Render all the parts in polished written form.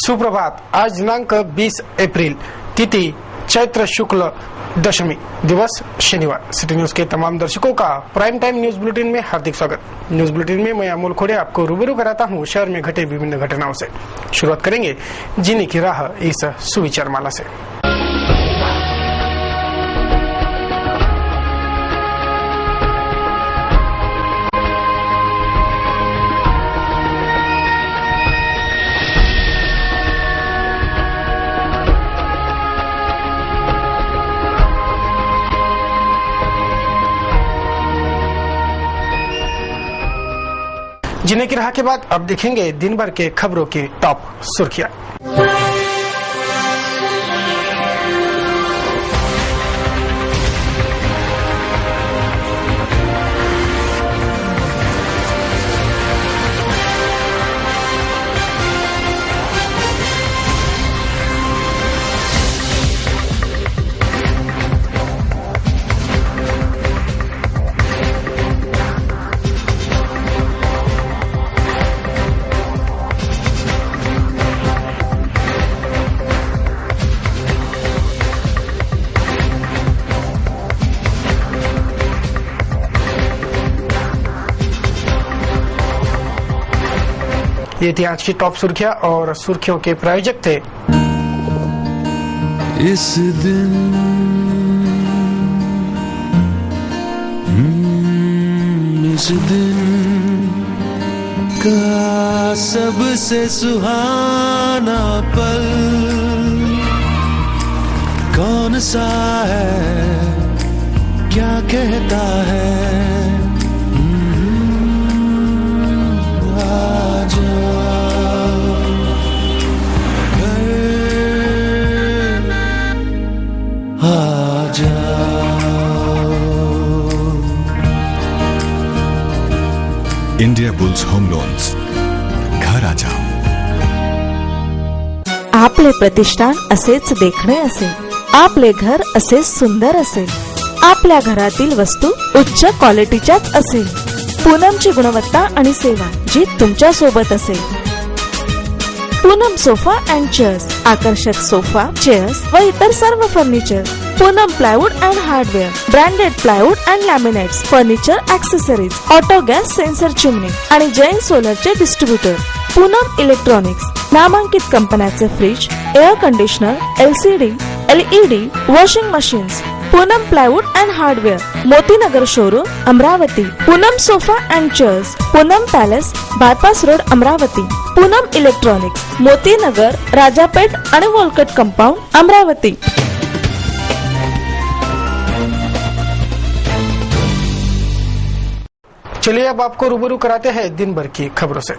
सुप्रभात। आज दिनांक 20 अप्रैल, तिथि चैत्र शुक्ल दशमी, दिवस शनिवार। सिटी न्यूज के तमाम दर्शकों का प्राइम टाइम न्यूज बुलेटिन में हार्दिक स्वागत। न्यूज बुलेटिन में मैं अमोल खोड़े आपको रूबरू कराता हूं शहर में घटे विभिन्न घटनाओं से। शुरुआत करेंगे जीने की राह इस सुविचार माला से। जीने की राह के बाद अब देखेंगे दिन भर के खबरों की टॉप सुर्खियां। ये थी आज की टॉप सुर्खियां और सुर्खियों के प्रायोजक थे इस दिन का सबसे सुहाना पल कौन सा है, क्या कहता है। इंडिया बुल्स होम लोन्स, घर आ जाओ। आपले प्रतिष्ठान असेच देखणे असेल, आपले घर असेच सुंदर असेल, आपल्या घरातील वस्तू उच्च क्वालिटीच्याच असेल, पूनमची गुणवत्ता आणि सेवा जी तुमच्या सोबत असेल। पूनम सोफा अँड चेअर्स, आकर्षक सोफा, चेअर्स व इतर सर्व furniture. Poonam plywood and hardware, branded plywood and laminates, furniture accessories, auto gas sensor chimney आणि जैन सोलरचे डिस्ट्रीब्युटर। पूनम इलेक्ट्रॉनिक्स, नामांकित कंपन्याचे fridge, air conditioner, LCD, LED, washing machines. Poonam plywood and hardware, Motinagar showroom, Amravati. Poonam sofa and chairs, Poonam palace, bypass road, Amravati. Poonam electronics, Motinagar, Rajapeth आणि Walcott compound, Amravati. चलिए अब आपको रूबरू कराते हैं दिन भर की खबरों से।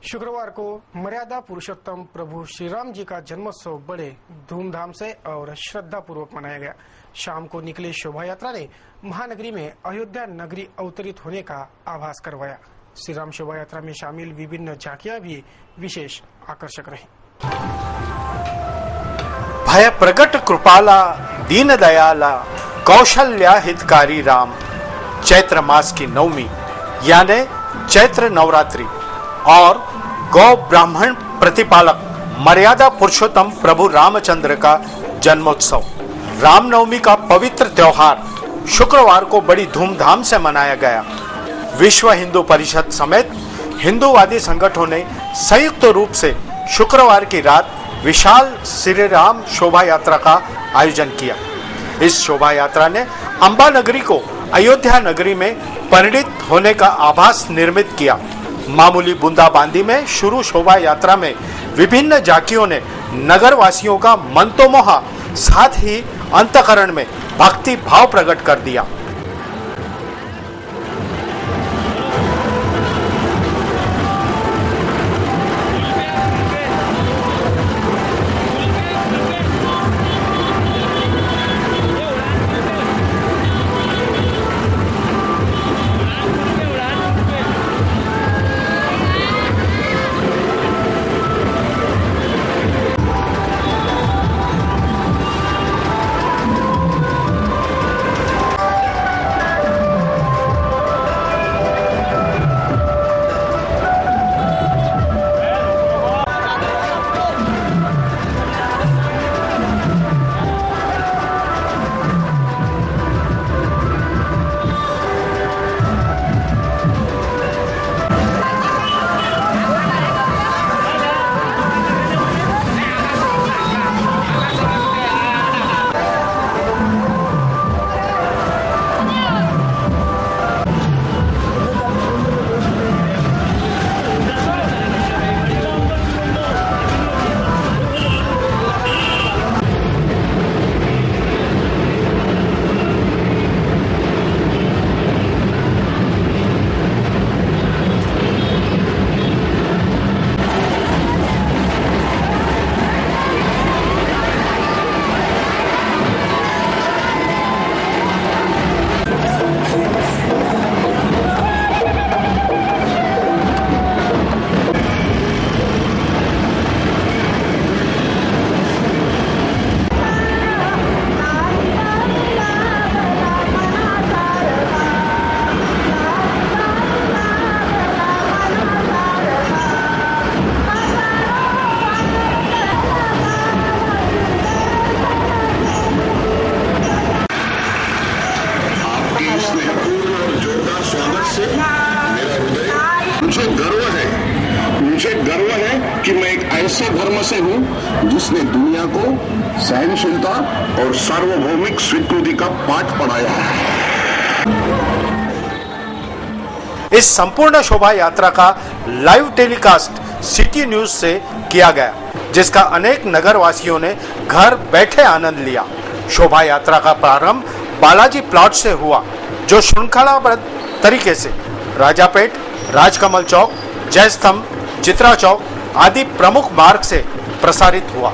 शुक्रवार को मर्यादा पुरुषोत्तम प्रभु श्री राम जी का जन्मोत्सव बड़े धूमधाम से और श्रद्धा पूर्वक मनाया गया। शाम को निकली शोभा यात्रा ने महानगरी में अयोध्या नगरी अवतरित होने का आभास करवाया। श्री राम शोभा यात्रा में शामिल विभिन्न झांकियां भी विशेष आकर्षक रही। भय प्रगट कृपाला दीन दयाला कौशल्या हितकारी राम। चैत्र मास की नवमी यानी चैत्र नवरात्रि और गौ ब्राह्मण प्रतिपालक मर्यादा पुरुषोत्तम प्रभु रामचंद्र का जन्मोत्सव रामनवमी का पवित्र त्योहार शुक्रवार को बड़ी धूमधाम से मनाया गया। विश्व हिंदू परिषद समेत हिंदूवादी संगठनों ने संयुक्त रूप से शुक्रवार की रात विशाल श्री राम शोभा यात्रा का आयोजन किया। इस शोभा यात्रा ने अंबा नगरी को अयोध्या नगरी में परिणित होने का आभास निर्मित किया। मामूली बूंदाबांदी में शुरू शोभा यात्रा में विभिन्न झांकियों ने नगर वासियों का मंतोमोहा साथ ही अंतकरण में भक्ति भाव प्रकट कर दिया। कि मैं एक ऐसे धर्म से हूं जिसने दुनिया को सहनशीलता और सार्वभौमिक स्वीकृति का पाठ पढ़ाया है। इस संपूर्ण शोभा यात्रा का लाइव टेलीकास्ट सिटी न्यूज से किया गया, जिसका अनेक नगर वासियों ने घर बैठे आनंद लिया। शोभा यात्रा का प्रारंभ बालाजी प्लॉट से हुआ, जो श्रृंखलाबद्ध तरीके से राजापेट, राजकमल चौक, जय स्तंभ, चित्रा चौक आदि प्रमुख मार्ग से प्रसारित हुआ।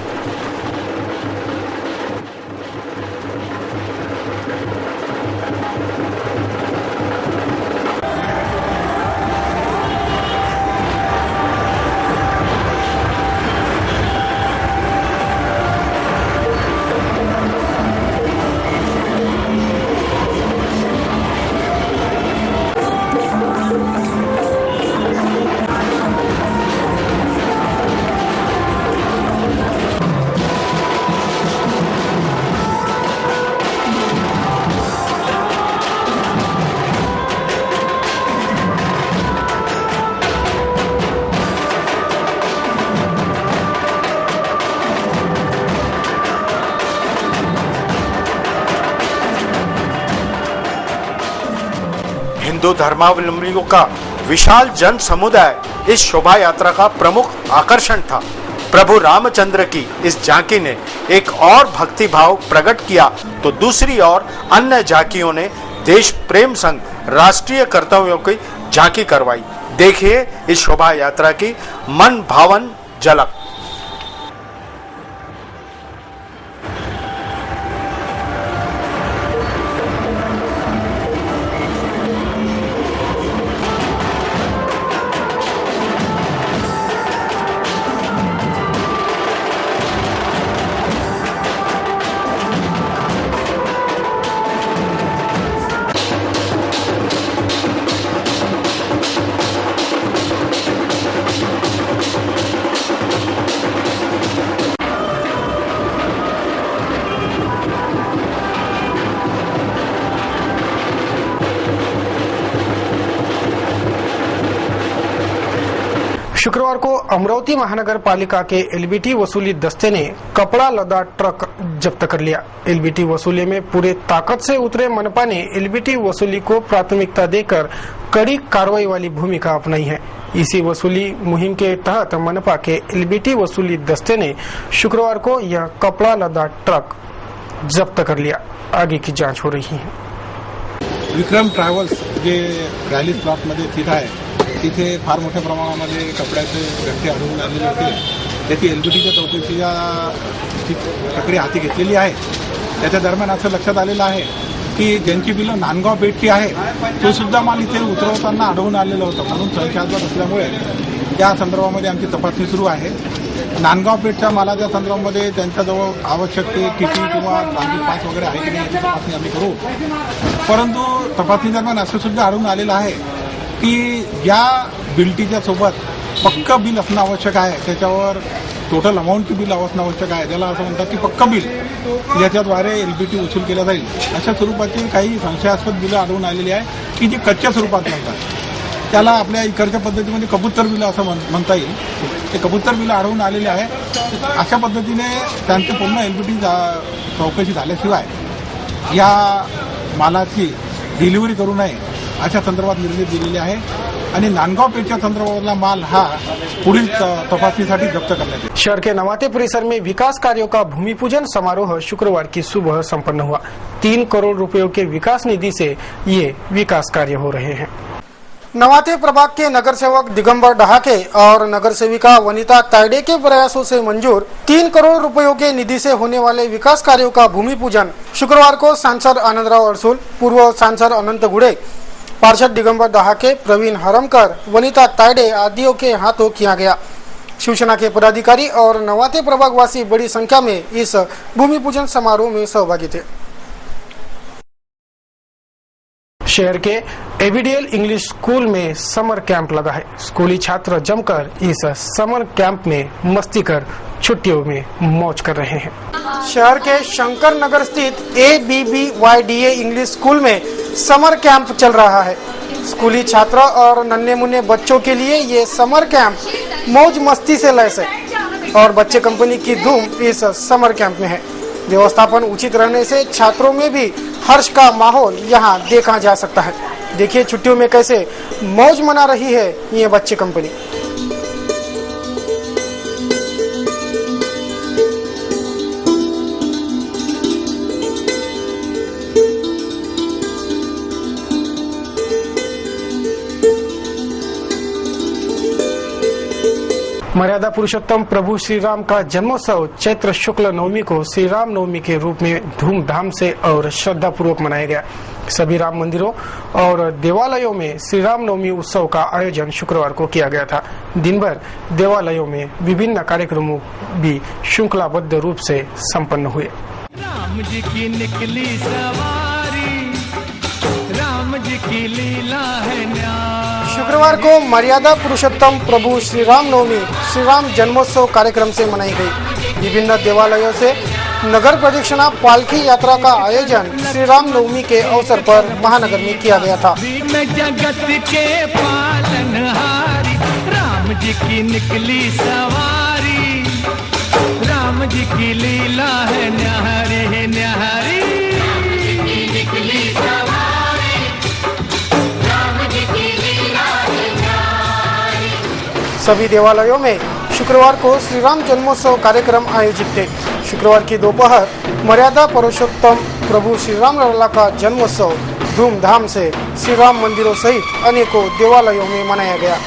हिंदू धर्मावलंबियों का विशाल जन समुदाय इस शोभा यात्रा का प्रमुख आकर्षण था। प्रभु रामचंद्र की इस झांकी ने एक और भक्ति भाव प्रकट किया, तो दूसरी ओर अन्य झांकियों ने देश प्रेम संग राष्ट्रीय कर्तव्यों की झांकी करवाई। देखिए इस शोभा यात्रा की मन भावन झलक। शुक्रवार को अमरावती महानगर पालिका के एलबीटी वसूली दस्ते ने कपड़ा लदा ट्रक जब्त कर लिया। एलबीटी वसूली में पूरे ताकत से उतरे मनपा ने एलबीटी वसूली को प्राथमिकता देकर कड़ी कार्रवाई वाली भूमिका अपनाई है। इसी वसूली मुहिम के तहत मनपा के एलबीटी वसूली दस्ते ने शुक्रवार को यह कपड़ा लदा ट्रक जब्त कर लिया। आगे की जांच हो रही है। विक्रम ट्रॅव्हल्स जे रॅली प्लॉटमध्ये स्थित आहे, तिथे फार मोठ्या प्रमाणामध्ये कपड्याचे गठ्ठे आढळून आलेले होते। त्याची एलबीटीच्या चौकशीच्या प्रक्रिया हाती घेतलेली आहे। त्याच्या दरम्यान असं लक्षात आलेलं आहे की ज्यांची बिलं नांदगाव पेठची आहे, तो सुद्धा माल इथे उतरवताना आढळून आलेलं होतं। म्हणून संशयास्पद असल्यामुळे त्या संदर्भामध्ये आमची तपासणी सुरू आहे। नांदगाव पेठच्या मालाच्या संदर्भामध्ये त्यांच्याजवळ आवश्यक ते टीटी किंवा ट्रान्झिट पास वगैरे आहे की नाही याची तपासणी आम्ही करू। परंतु तपासणी दरम्यान असं सुद्धा आढळून आलेलं आहे की या बिल्टीच्या सोबत पक्का बिल असणं आवश्यक आहे। त्याच्यावर टोटल अमाऊंटची बिल असणं आवश्यक आहे, ज्याला असं म्हणतात की पक्का बिल, याच्याद्वारे एलबीटी वसूल केला जाईल। अशा स्वरूपाची काही संशयास्पद बिलं आढळून आलेली आहे की जी कच्च्या स्वरूपात नसतात। त्याला आपल्या इकडच्या पद्धतीमध्ये कबूतर बिलं असं म्हणता येईल। ते कबूतर बिलं आढळून आलेले आहे। अशा पद्धतीने त्यांची पूर्ण एलबीटी चौकशी झाल्याशिवाय या मालाची डिलिव्हरी करू नये अशा संदर्भात निर्देश दिलेले आहे आणि नांदगाव पेठच्या संदर्भातला माल हा पुढील तपासणीसाठी जप्त करण्यात येईल। शहर के नवाते परिसर में विकास कार्यों का भूमि पूजन समारोह शुक्रवार की सुबह संपन्न हुआ। 3 करोड़ रुपयों के विकास निधि से ये विकास कार्य हो रहे हैं। नवाते प्रभाग के नगर सेवक दिगंबर डहाके और नगर सेविका वनिता तायडे के प्रयासों से मंजूर 3 करोड़ रुपयों के निधि से होने वाले विकास कार्यों का भूमि पूजन शुक्रवार को सांसद आनंदराव अड़सूल, पूर्व सांसद अनंत गुड़े, पार्षद दिगंबर डहाके, प्रवीण हरमकर, वनिता तायडे आदियों के हाथों किया गया। शिवसेना के पदाधिकारी और नवाते प्रभागवासी बड़ी संख्या में इस भूमि पूजन समारोह में सहभागी थे। शहर के एबीडीएल इंग्लिश स्कूल में समर कैंप लगा है। स्कूली छात्र जमकर इस समर कैंप में मस्ती कर छुट्टियों में मौज कर रहे हैं। शहर के शंकर नगर स्थित ABBYDA इंग्लिश स्कूल में समर कैंप चल रहा है। स्कूली छात्र और नन्हे मुन्ने बच्चों के लिए ये समर कैंप मौज मस्ती से लैस है और बच्चे कंपनी की धूम इस समर कैंप में है। व्यवस्थापन उचित रहने से छात्रों में भी हर्ष का माहौल यहाँ देखा जा सकता है। देखिए छुट्टियों में कैसे मौज मना रही है ये बच्चे कंपनी। मर्यादा पुरुषोत्तम प्रभु श्री राम का जन्मोत्सव चैत्र शुक्ल नवमी को श्री राम नवमी के रूप में धूमधाम से और श्रद्धा पूर्वक मनाया गया। सभी राम मंदिरों और देवालयों में श्री राम नवमी उत्सव का आयोजन शुक्रवार को किया गया था। दिन भर देवालयों में विभिन्न कार्यक्रमों भी श्रृंखलाबद्ध रूप से संपन्न हुए। राम जी की निकली सवारी, राम जी की लीला है न्यारी। शुक्रवार को मर्यादा पुरुषोत्तम प्रभु श्री राम नवमी श्री राम जन्मोत्सव कार्यक्रम से मनाई गई। विभिन्न देवालयों से नगर प्रदक्षिणा पालकी यात्रा का आयोजन श्री राम नवमी के अवसर पर महानगर में किया गया था। जगत के पालनहारी राम जी की निकली सवारी, राम जी की लीला है न्यारी न्यारी। निकली सवारी, राम जी की लीला है न्यारी। सभी देवालयों में शुक्रवार को श्री राम जन्मोत्सव कार्यक्रम आयोजित थे। शुक्रवार की दोपहर मर्यादा पुरुषोत्तम प्रभु श्री राम लला का जन्मोत्सव धूमधाम से श्री राम मंदिरों सहित अनेकों देवालयों में मनाया गया।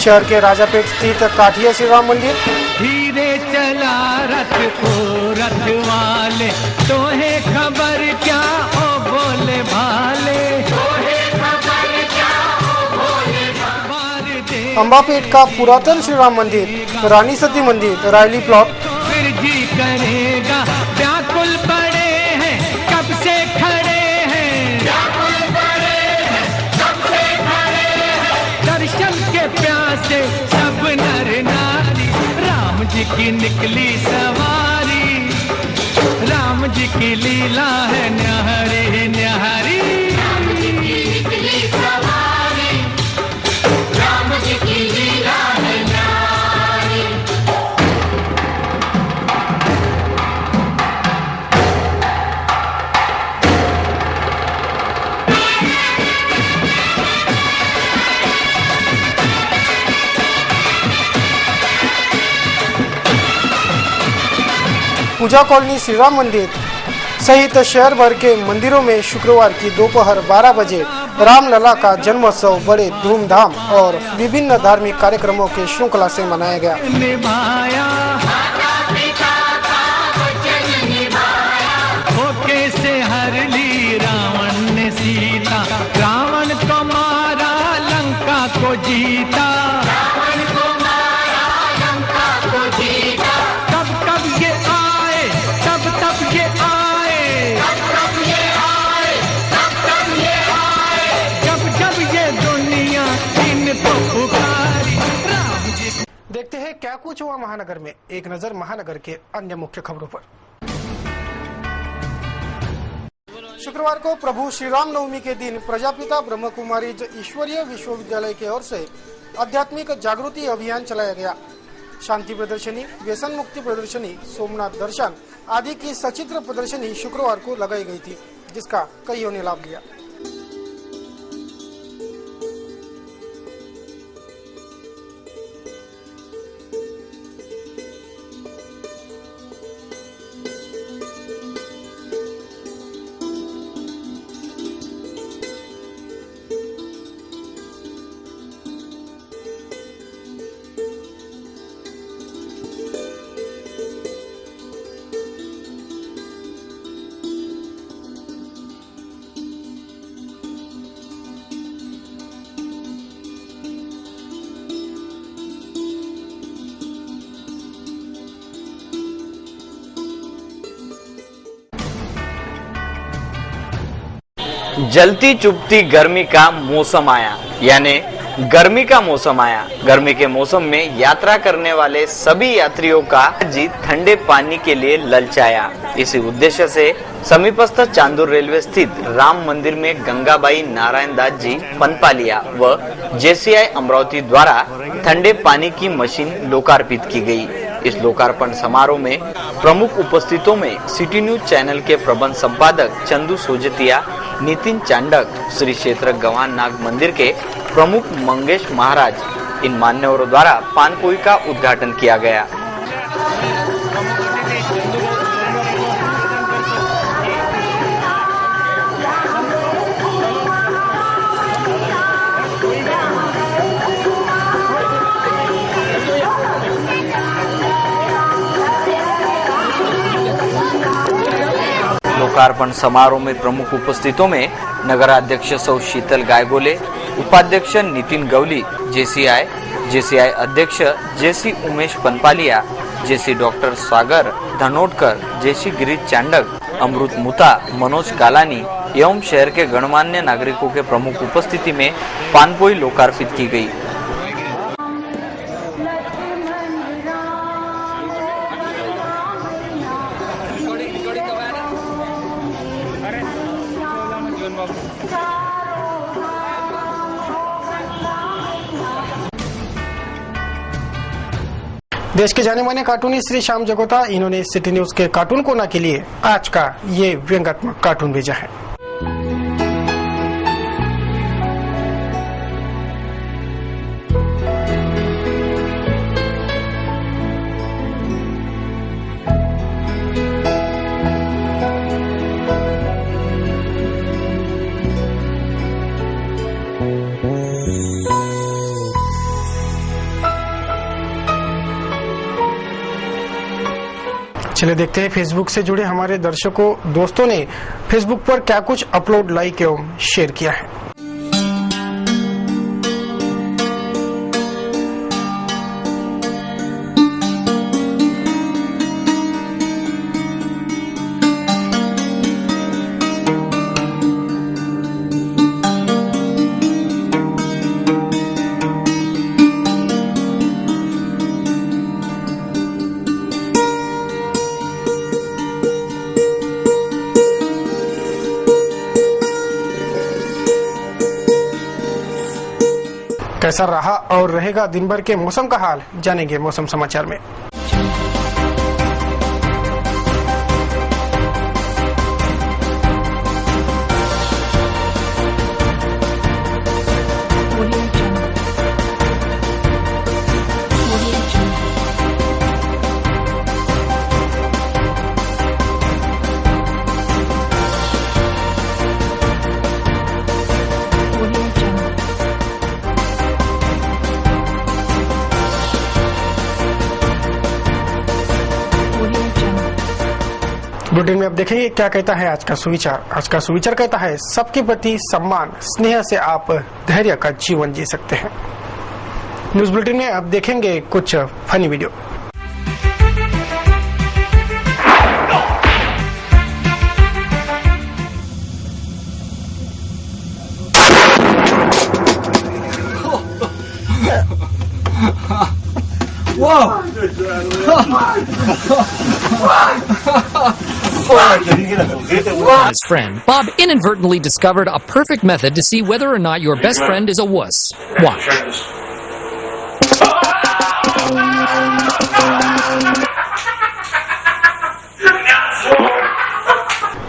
शहर के राजापेट स्थित काठिया श्री राम मंदिर, धीरे चला रथ को रथ वाले, तोहे खबर क्या ओ बोले भाले, तोहे खबर क्या ओ बोले भाले। अम्बापेट का पुरातन श्री राम मंदिर, रानी सती मंदिर, रायली प्लॉट, फिर जी करेगा व्याकुल पड़े हैं कब से खड़े हैं, व्याकुल पड़े हैं कब से खड़े हैं। दर्शन के प्यासे सब नर नारी, राम जी की निकली सवारी, राम जी की लीला है न्यारी न्यारी। राम जी की निकली सवारी, राम जी की लीला है न्यारी। पूजा कॉलोनी श्री राम मंदिर सहित शहर भर के मंदिरों में शुक्रवार की दोपहर 12 बजे रामलला का जन्मोत्सव बड़े धूमधाम और विभिन्न धार्मिक कार्यक्रमों के श्रृंखला से मनाया गया। निभाया पिता का वचन निभाया, धोखे से हर ली रावण ने सीता, रावण को मारा लंका को जीता, रावण को मारा लंका को जीता। कब कब ये आए तब तब ये आए, तब तब ये आए, तब तब ये आए, जब जब ये दुनिया इनको पुकारी। राम जी देखते हैं क्या कुछ हुआ महानगर में। एक नजर महानगर के अन्य मुख्य खबरों पर। शुक्रवार को प्रभु श्री राम नवमी के दिन प्रजापिता ब्रह्म कुमारी ईश्वरीय विश्वविद्यालय की ओर से आध्यात्मिक जागृति अभियान चलाया गया। शांति प्रदर्शनी, व्यसन मुक्ति प्रदर्शनी, सोमनाथ दर्शन आदि की सचित्र प्रदर्शनी शुक्रवार को लगाई गई थी, जिसका कईयों ने लाभ लिया। जलती चुभती गर्मी का मौसम आया, यानी गर्मी का मौसम आया। गर्मी के मौसम में यात्रा करने वाले सभी यात्रियों का जी ठंडे पानी के लिए ललचाया। इसी उद्देश्य से समीपस्थ चांदूर रेलवे स्थित राम मंदिर में गंगाबाई नारायण दास जी पनपालिया व JCI अमरावती द्वारा ठंडे पानी की मशीन लोकार्पित की गई। इस लोकार्पण समारोह में प्रमुख उपस्थितों में सिटी न्यूज चैनल के प्रबंध संपादक चंदू सोजतिया, नितिन चांडक, श्री क्षेत्र गवान नाग मंदिर के प्रमुख मंगेश महाराज, इन मान्यवरों द्वारा पानपोई का उद्घाटन किया गया। लोकार्पण समारोह में प्रमुख उपस्थितों में नगराध्यक्ष सौ शीतल गायगोले, उपाध्यक्ष नितिन गवली, JCI अध्यक्ष JC Umesh Panpaliya, JC doctor सागर धनोटकर, JC गिरीश चांडक, अमृत मुता, मनोज कालानी एवं शहर के गणमान्य नागरिकों के प्रमुख उपस्थिति में पानपोई लोकार्पित की गई। देश के जाने माने कार्टूनी श्री श्याम जगोता, इन्होंने सिटी न्यूज के कार्टून कोना के लिए आज का ये व्यंग्यात्मक कार्टून भेजा है। चलिए देखते हैं फेसबुक से जुड़े हमारे दर्शकों दोस्तों ने फेसबुक पर क्या कुछ अपलोड, लाइक एवं शेयर किया है। कैसा रहा और रहेगा दिन भर के मौसम का हाल, जानेंगे मौसम समाचार में। बुलेटिन में अब देखेंगे क्या कहता है आज का सुविचार। आज का सुविचार कहता है, सबके प्रति सम्मान स्नेह से आप धैर्य का जीवन जी सकते हैं। न्यूज बुलेटिन में अब देखेंगे कुछ funny video. His friend, Bob inadvertently discovered a perfect method to see whether or not your best friend is a wuss. Watch.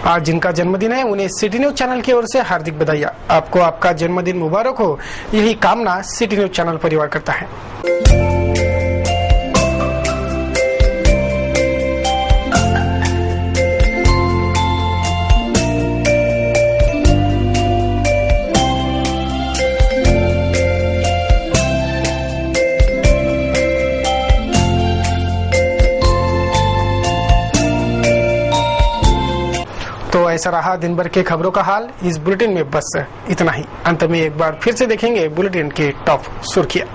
आज जिनका जन्मदिन है उन्हें सिटी न्यूज चैनल की ओर से हार्दिक बधाई। आपको आपका जन्मदिन मुबारक हो, यही कामना सिटी न्यूज चैनल परिवार करता है। तो ऐसा रहा दिन भर के खबरों का हाल। इस बुलेटिन में बस इतना ही। अंत में एक बार फिर से देखेंगे बुलेटिन के टॉप सुर्खियां।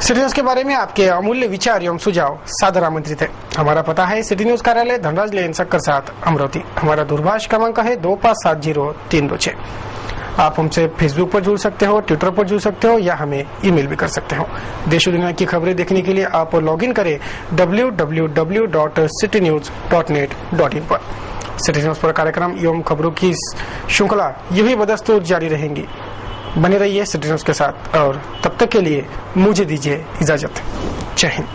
सिटी न्यूज के बारे में आपके अमूल्य विचार एवं सुझाव सादर आमंत्रित है। हमारा पता है सिटी न्यूज कार्यालय धनराज लेन सक्कर 7 अमरावती। हमारा दूरभाष क्रमांक है 2570-326। आप हमसे फेसबुक पर जुड़ सकते हो, ट्विटर पर जुड़ सकते हो या हमें ईमेल भी कर सकते हो। देश और दुनिया की खबरें देखने के लिए आप लॉगिन करें www.citynews.net.in पर। सिटी न्यूज पर कार्यक्रम एवं खबरों की श्रृंखला यूं बदस्तूर जारी रहेंगी। बने रहिए सिटी न्यूज के साथ और तब तक के लिए मुझे दीजिए इजाजत। जय हिंद।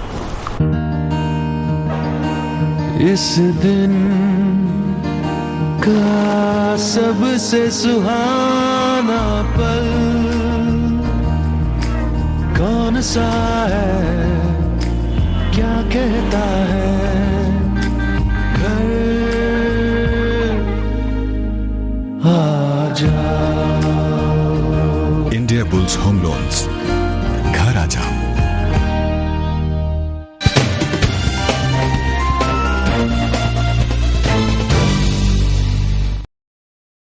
इस दिन का सबसे सुहाना पल कौन सा है, क्या कहता है घर आ जा। India Bulls Home Loans,